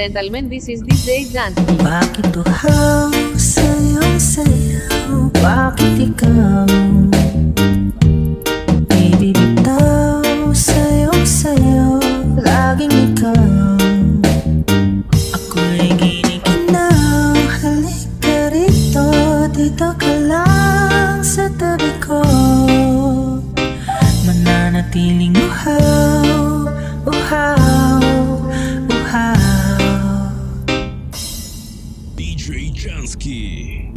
gentlemen, this is DJ Janky. Bakit uhaw sa'yong sayaw? Bakit ikaw ibibitaw sa'yong sayaw? Laging ikaw ako'y giniginaw. Halika rito, dito ka lang sa tabi ko. Mananatiling uhaw, uhaw, uhaw. DJ Jansky.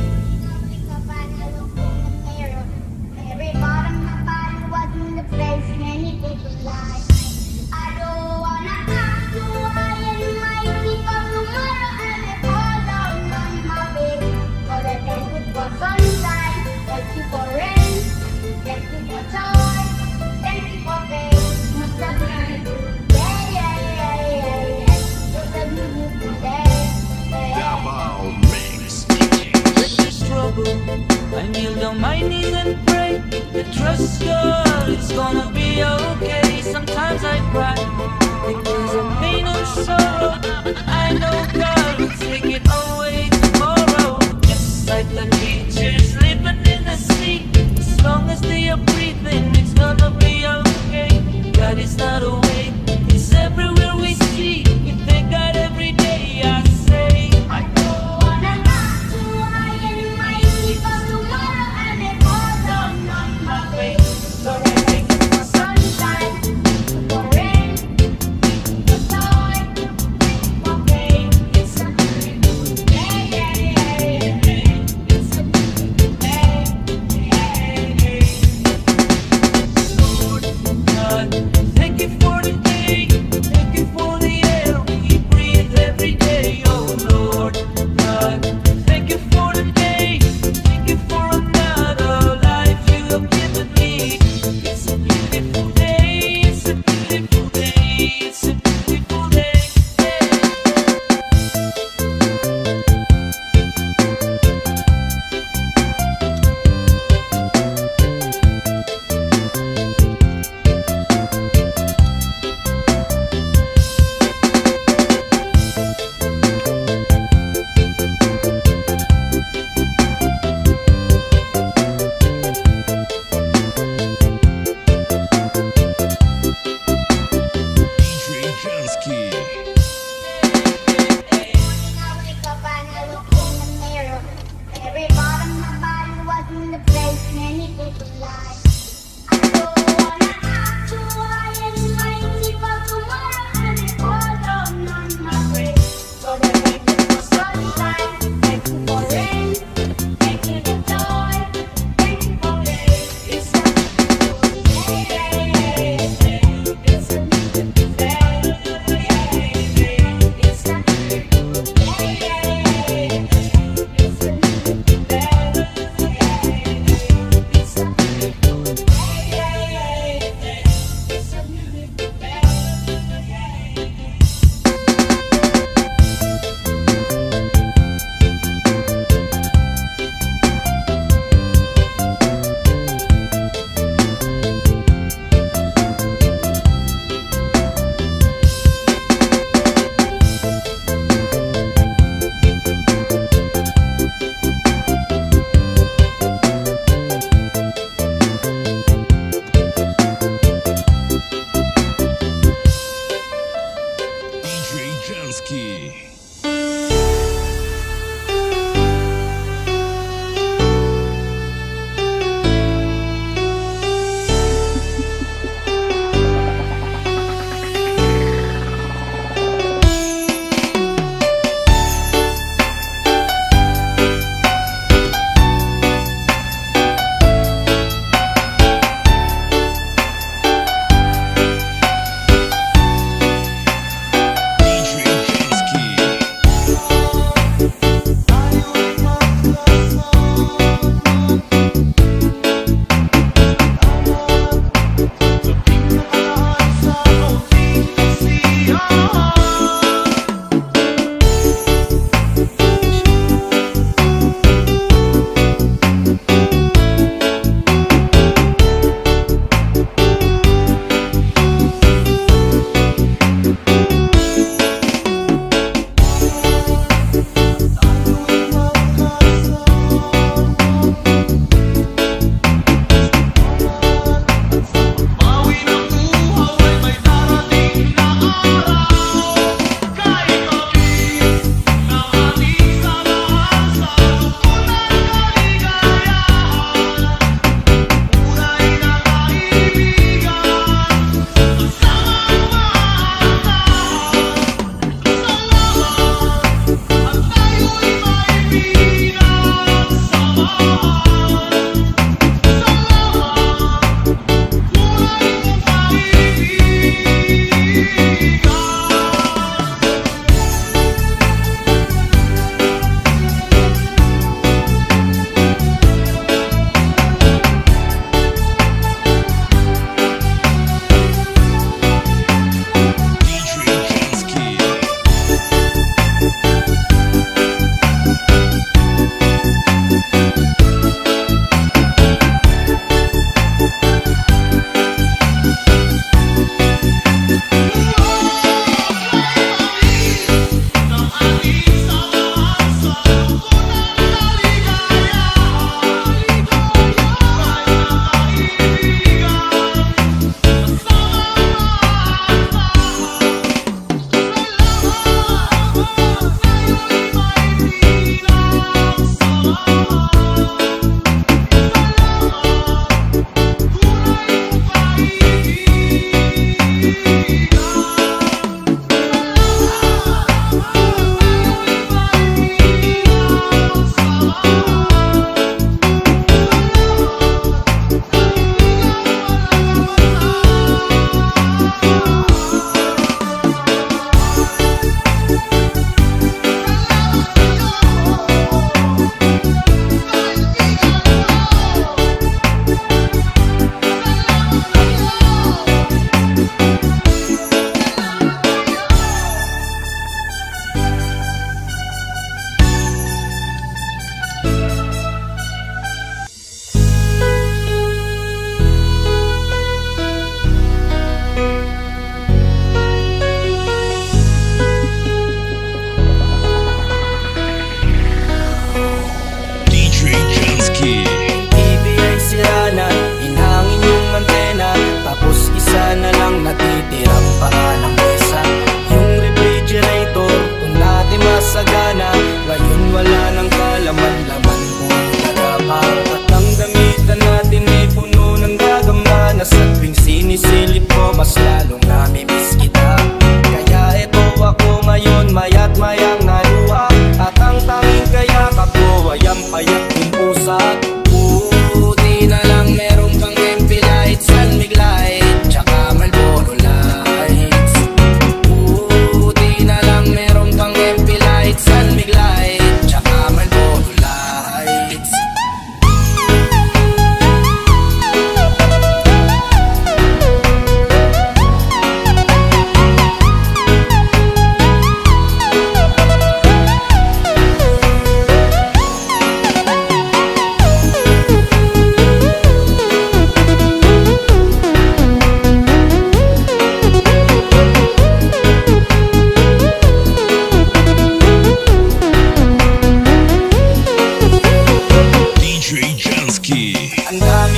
Every bottom my body was in the place and anything was like I don't wanna ask you why and mighty but tomorrow and it fall down on my bed. Cause I thank you for sunshine, thank you for rain, thank you for joy, thank you for pain. Must have been yeah, yeah, yeah, yeah, yeah. Must have been beautiful day. Davao Mix. With this trouble, I kneel down my knees and pray and trust God it's gonna be okay. Sometimes I cry because of pain and sorrow. I know God will take it away tomorrow. Just like the creatures living in the sea, as long as they are breathing, it's gonna be okay. God is not away, He's everywhere we see. We thank God every day. I say I don't wanna ask you why and mighty but tomorrow and it fall down on my face. So I thank you for sunshine, for rain, for joy,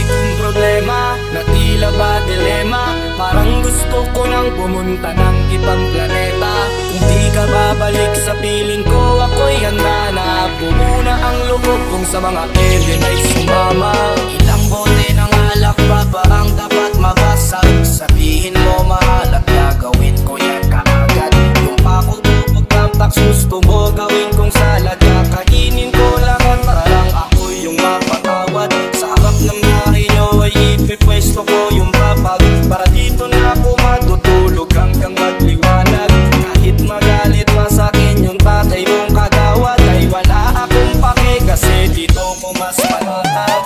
kong problema na tila ba dilema. Parang gusto ko nang pumunta ng ibang planeta. Kung di ka babalik sa piling ko, ako'y handa na. Bumuna ang loob kong sa mga alien ay sumama. Ilang bote ng alak pa ba ang dapat mabasag? Sabihin mo mahal at gagawin ko yan kaagad. Yung ako pagtamtak gusto mo gawin kong salad. Kakainin ko lahat para lang ako'y yung mapatawad. Sa harap ng bahay nyo ay ipipwesto ko yung papag. Para dito na ako matutulog hanggang magliwanag. Kahit magalit pa sa'kin yung tatay mong kagawad, ay wala akong pake kasi dito ko mas panatag.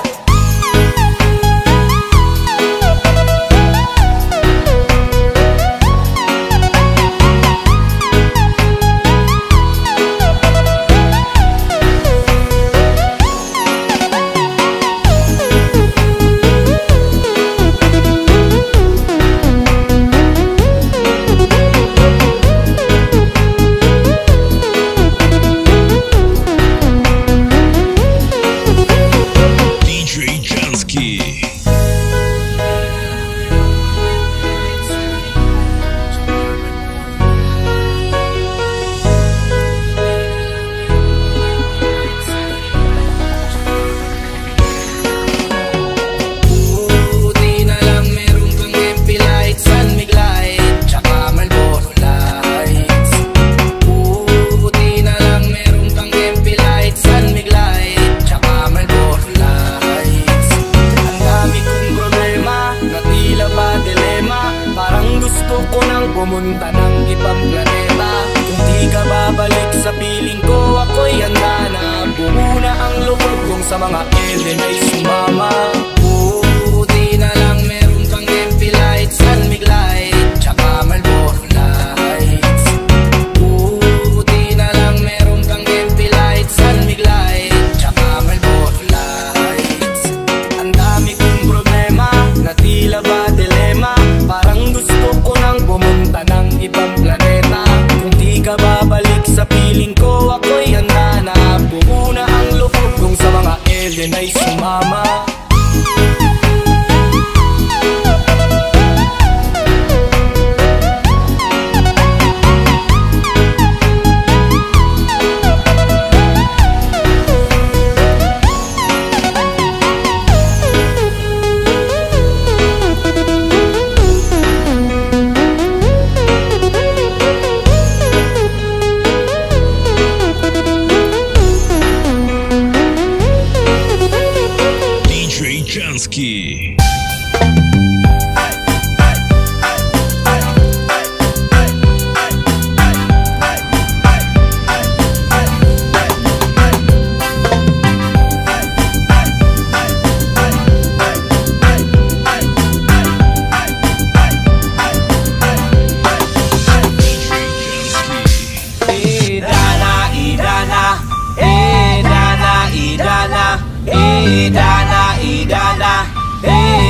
Pumunta ng ibang planeta. Kung di ka babalik sa piling ko, ako'y handa na. Bumuna ang loob kong sa mga alien ay sumama. Di na lang meron pang MP lights, San Mig light, tsaka Marlboro lights. Di na lang meron pang MP lights, San Mig light, tsaka Marlboro lights. Ang dami kong problema na tila ba dilema. Parang gusto ko nang pumunta ng ibang planeta. Kung di ka babalik sa piling ko, ako'y handa na. Bumuna ang loob kong sa mga alien ay sumama. Jansky.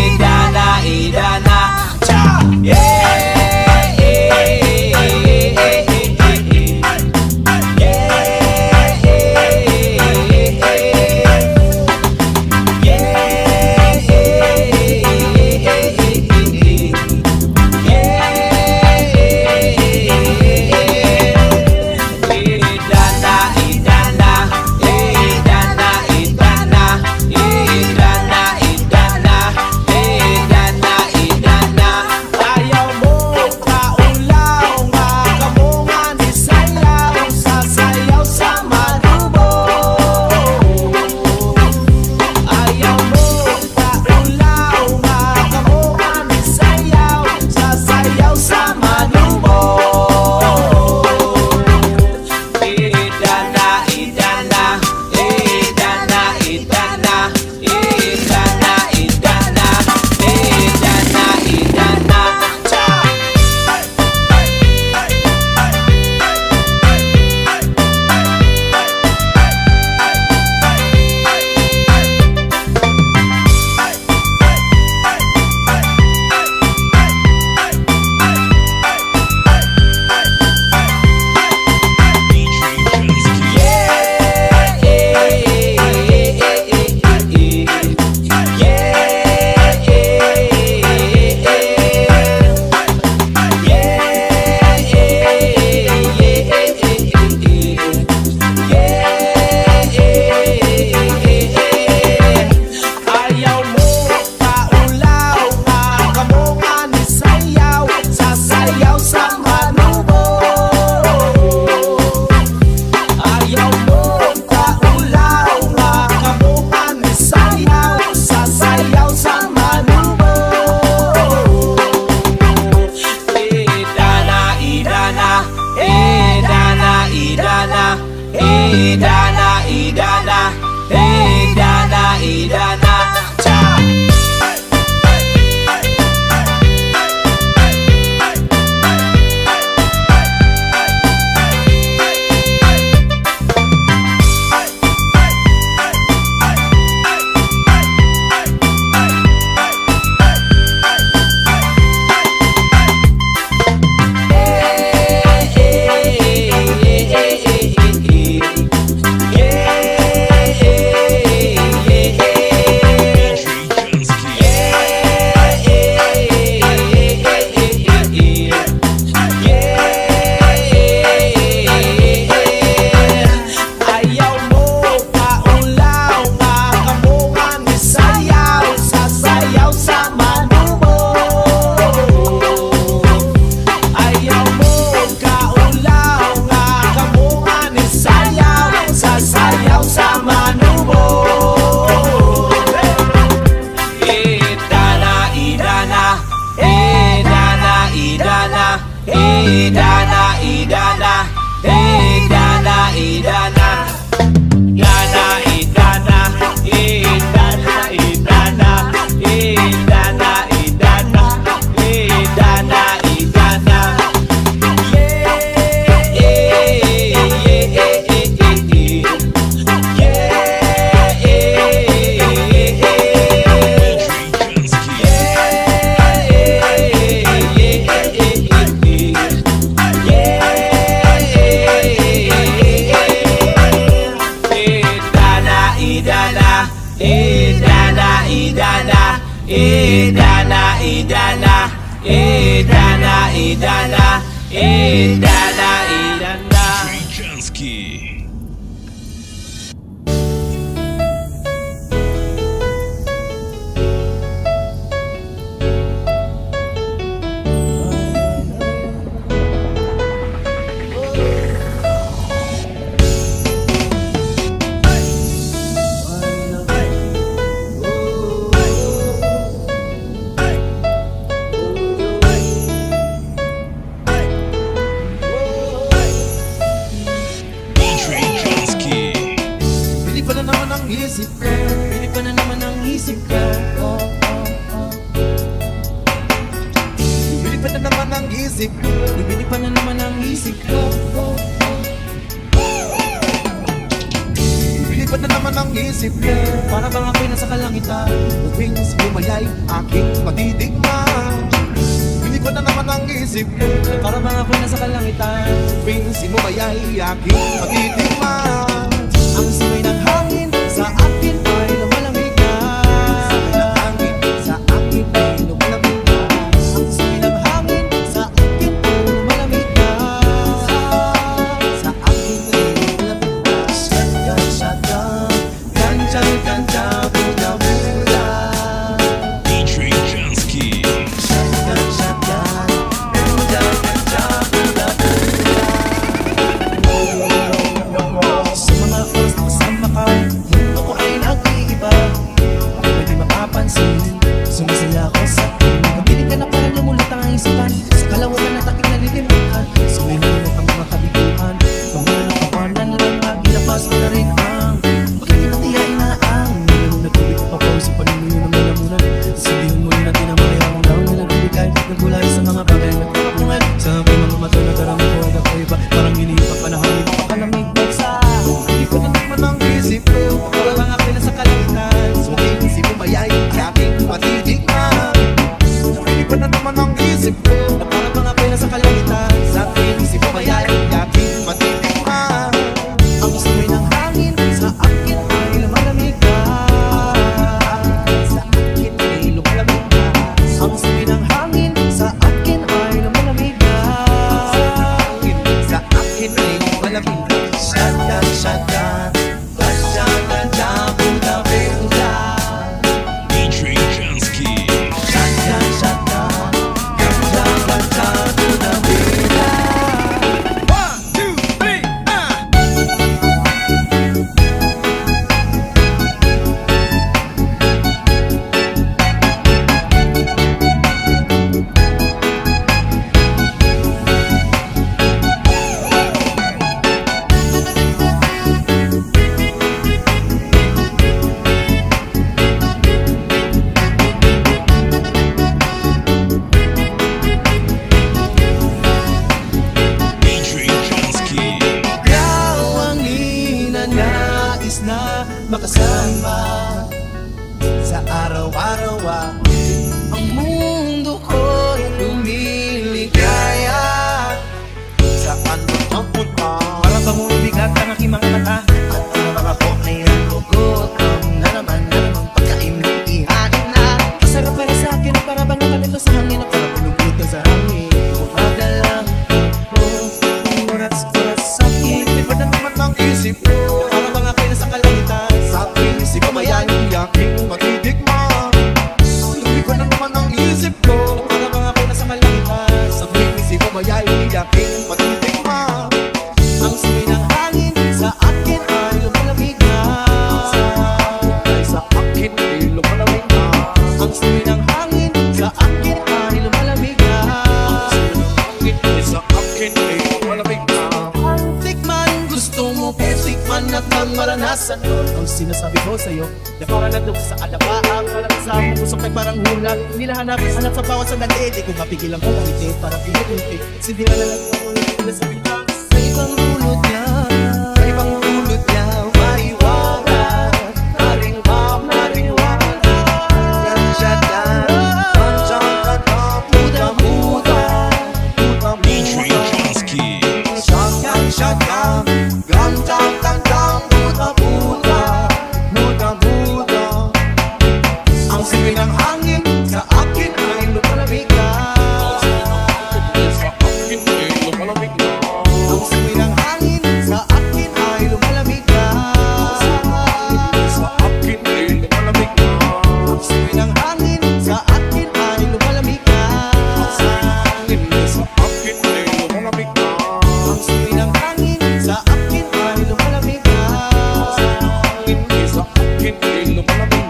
Idana, Idana, Idana, Idana, Idana, Idana, Idana, Idana, Idana, Idana, Idana, Idana, Idana. Idana, Idana, Idana, Idana, Idana, Idana. Trijinski. Para bang ako'y nasa kalangitan, wings bumayay, aking matitigman. Hindi ko na naman ang isip ko. Para bang ako'y nasa kalangitan, wings bumayay, aking matitigman. Ang simoy ng hangin sa akin ay lumalamig na. Simoy ng hangin sa akin ay lumalamig na. Ang simoy ng hangin sa akin ay lumalamig na. Sa akin ay lumalamig na. Shotgun, shotgun, ganja, ganja, buda, buda. Trijinski. Shotgun, shotgun, ganja, ganja, buda, buda. Sa mga oras na kasama ka, ako ay nag-iiba. Pwede mapapansin, sumisila ako sa akin. Mabiling ka na parang lumulat ang isipan. Sa kalawakan na takip na lilimutan. Sumilinok ang mga kabiguan. Mga nakapanan lang na ilabas mo na rin ang pagkakinatiyain na ang nilalong na tubig pa po sa paningin ng lalamunan. Sabihin mo yun natin ang mayroong daw nilang bibigay. Nagulay sa mga bagay na kapungan. Sa aking mga mata na darami ko ay ako iba. Parang iniipa pa na hangin pa kalamig bagsa. Hindi ko na naman ang isip ko. Para bang ako'y nasa kalangitan. Sumating si bumayay, aking matitigman. Hindi ko na naman ang isip ko. Para bang ako'y nasa kalangitan. Sa akin si bumayay, aking matitigman. Ang simoy ng hangin sa akin ay lumalamig na. Sa akin ay lumalamig na. Ang simoy ng hangin sa akin ay lumalamig na. Sa akin ay lumalamig na. Shotgun, shotgun, ganja, ganja, buda, buda. Trijinski. Shotgun, shotgun, ganja, ganja, buda, buda. 1, 2, 3, Trijinski. Ikaw ang ninanais na makasama sa araw-araw. Ang mundo ko'y lumiligaya. Saan mo ang punta? Para bang umibigat ang aking mga mata. At ang mga ko ay nagugutom na naman pagkain ng ihain na. Masarap para sa akin at para bang nakalito sa hangin. At para puluglutan sa hangin. Umagalang oras sa akin. Di ba na naman ang isip ko? Para bang ako'y nasa kalangitan. Sa akin si bumayay, aking matitigman. Di ba na naman ang isip ko? Para bang ako'y nasa kalangitan. Sa akin si bumayay, aking matitigman. Ang simoy ng hangin sa akin ay lumalamig na. Sa akin ay lumalamig na. Ang simoy ng hangin sa akin ay lumalamig na. Ang simoy ng hangin sa akin Nasaan nun ang sinasabi ko sa'yo na para na doon sa alabaang parang sa musok ay parang hula. Hindi na hanap sa bawat sandali. Di ko mapigilan kong ngiti parang pinag-ngiti. Sindira na lang ako na sa bintang. Sa ibang dulot niya, sa ibang dulot niya, maiwara. Naringwara, naringwara. Nansyada, nansyada, muda-muda, DJ muda-muda. Jansky. Shotgun, shotgun, gun, gun, gun, gun, muda-muda, muda-muda. Ang siwi ng hangin sa akin ay lumalamig na. Ang siwi ng hangin sa akin ay lumalamig na. Ang siwi ng hangin sa akin ay lumalamig na. Ang siwi ng hangin sa akin ay lumalamig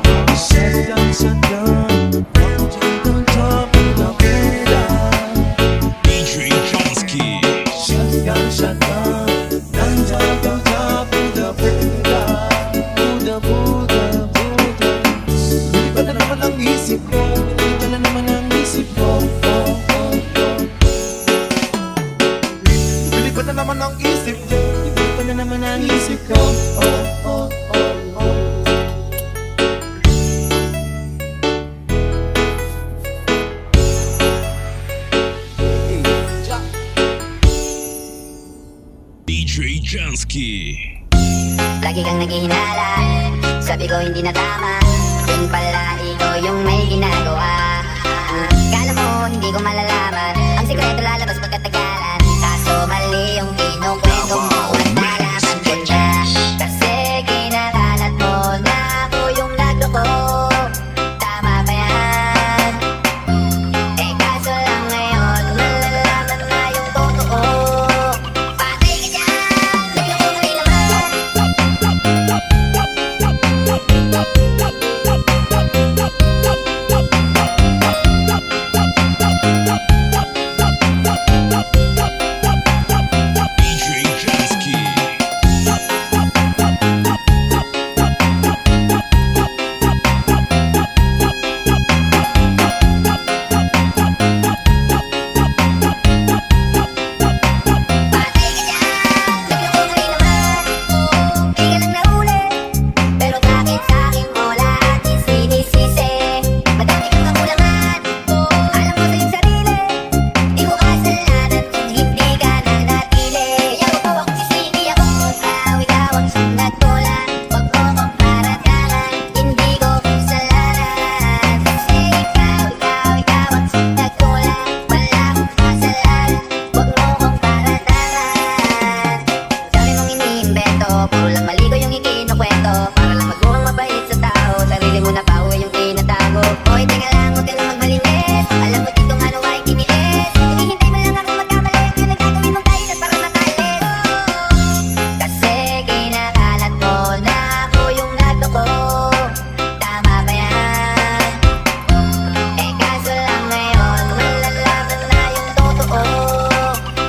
na. Shotgun, shotgun, don't talk about DJ Jansky. Shotgun, shotgun, don't talk about Buddha, Buddha, Buddha, Buddha. Lilipat na naman ang isip ko, lilipat na naman ang isip ko, oh, oh, oh. Lilipat na naman ang isip ko, lilipat na naman ang isip ko, oh, oh, oh, oh. DJ Jansky. Lagi kang naghihinala, sabi ko hindi na tama. Yun pala ikaw yung may ginagawa. Kala mo hindi ko malalaman, ang sikreto lalabas pagkatagalan. Kaso mali yung kinukwento mo, at nalaman ko na. Kasi kinakalat mo na ako yung nagloko. Tama ba yan? Eh kaso lang ngayon, malalaman na yung totoo. Patay ka dyan, nagloko ka rin naman. DJ Jansky. Patay ka dyan, nagloko ka rin naman. Di ka lang nahuli, pero bakit sa'kin mo lahat isinisisi? Madami kang kakulangan, alam mo sa iyong sarili. Di ko kasalanan kung hindi ka nanatili. Kaya huwag mo akong sisisi ako, ikaw ang siyang nagkulang. Huwag mo kong paratangan, hindi ko kasalanan. Kasi ikaw ang siyang nagkulang. Wala akong kasalanan, huwag mo kong paratangan. Sabi mong iniimbento, puro lang mali ko yung ikinukwento. Para lang magmukhang mabait sa tao, sarili mo na bawi yung tinatago. Hoy, teka lang, huwag ka lang magmalinis. Alam mo dito nga nung ay tiniis. Hinihintay mo lang ako magkamali, kaya nagagawin mong tayo para makalis. Kasi kinakalat mo na ako yung nagloko. Tama ba yan? Eh kaso lang ngayon, malalaman na yung totoo.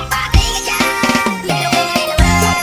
Patay ka dyan, nagloko ka rin naman.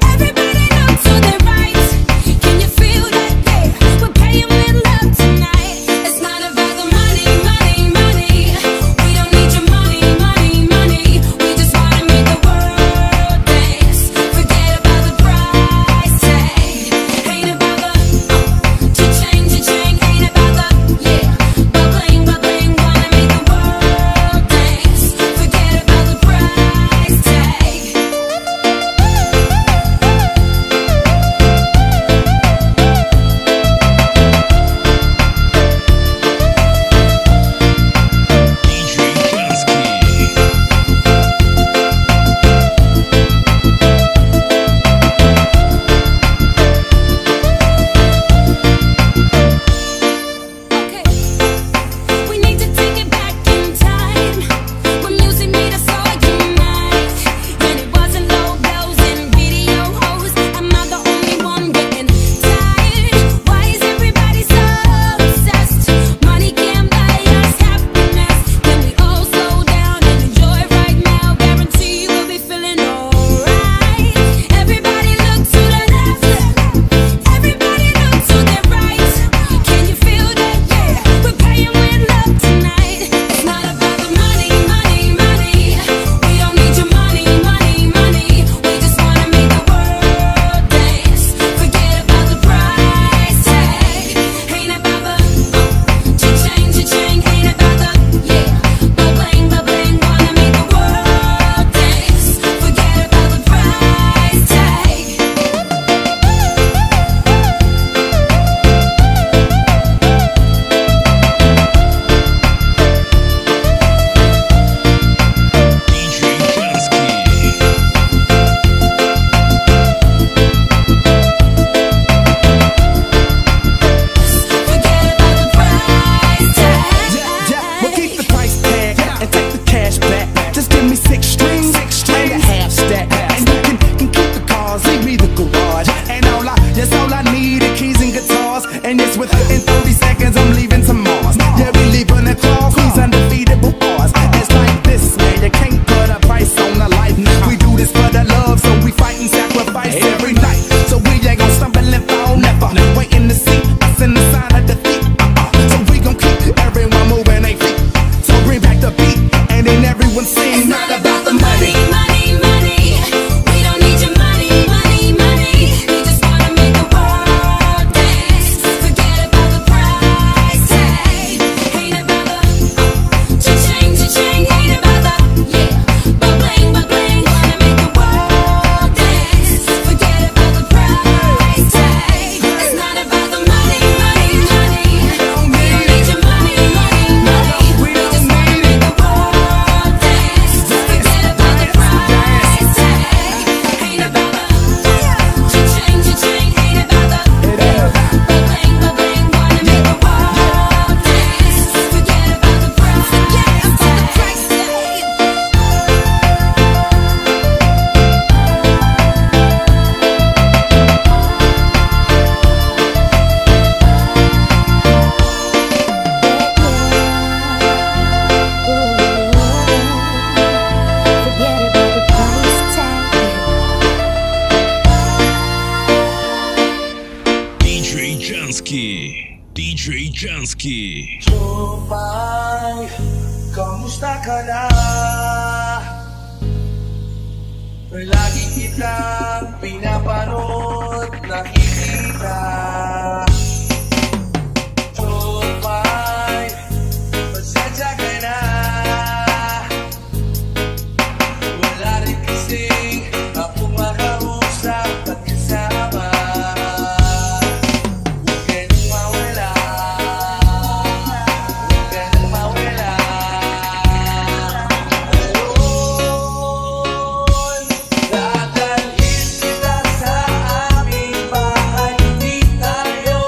Everybody look to every night. So we ain't gon' stumble and fall, never. Waiting to see us in the sign of defeat. So we gon' keep everyone moving their feet. So bring back the beat, and then everyone sing. It's not about the money, money, money. We don't need your money, money, money. We just wanna make the world dance. Forget about the price tag. Ain't about the cha-ching, cha-ching. Ain't about the, yeah, ba-bling, ba-bling. Wanna make the world dance. Forget about the price tag. It's not about the money, money, money. We don't need your money, money, money. We just wanna make the world dance. Forget about the price tag. Ain't about the cha-ching, cha-ching. Ain't about the ba-bling, ba-bling. Wanna make the world dance. Forget about the price tag. DJ Jansky. DJ Jansky. Tupay, kamusta ka na? Lagi kitang pinapanood, nakikita. Tupay, pasensya ka na. Wala rin kasing akong makausap at kasama. Huwag ka nang mawala. Huwag ka nang mawala. Ngayon, dadalhin kita sa aming bahay. Di tayo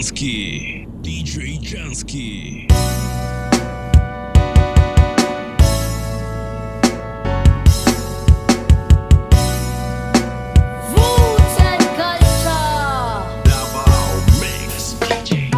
Jansky. DJ Jansky. Roots and culture. Davao Mix DJs.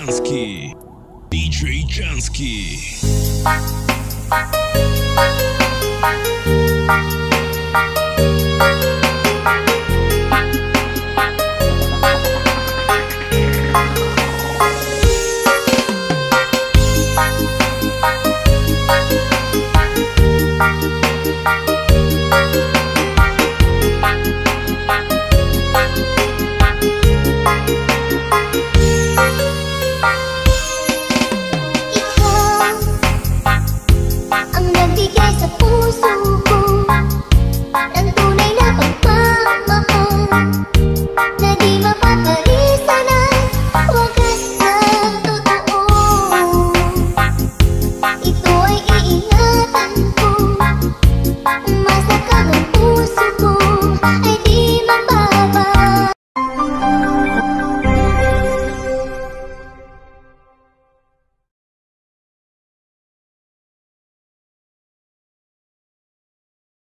Jansky. DJ Jansky.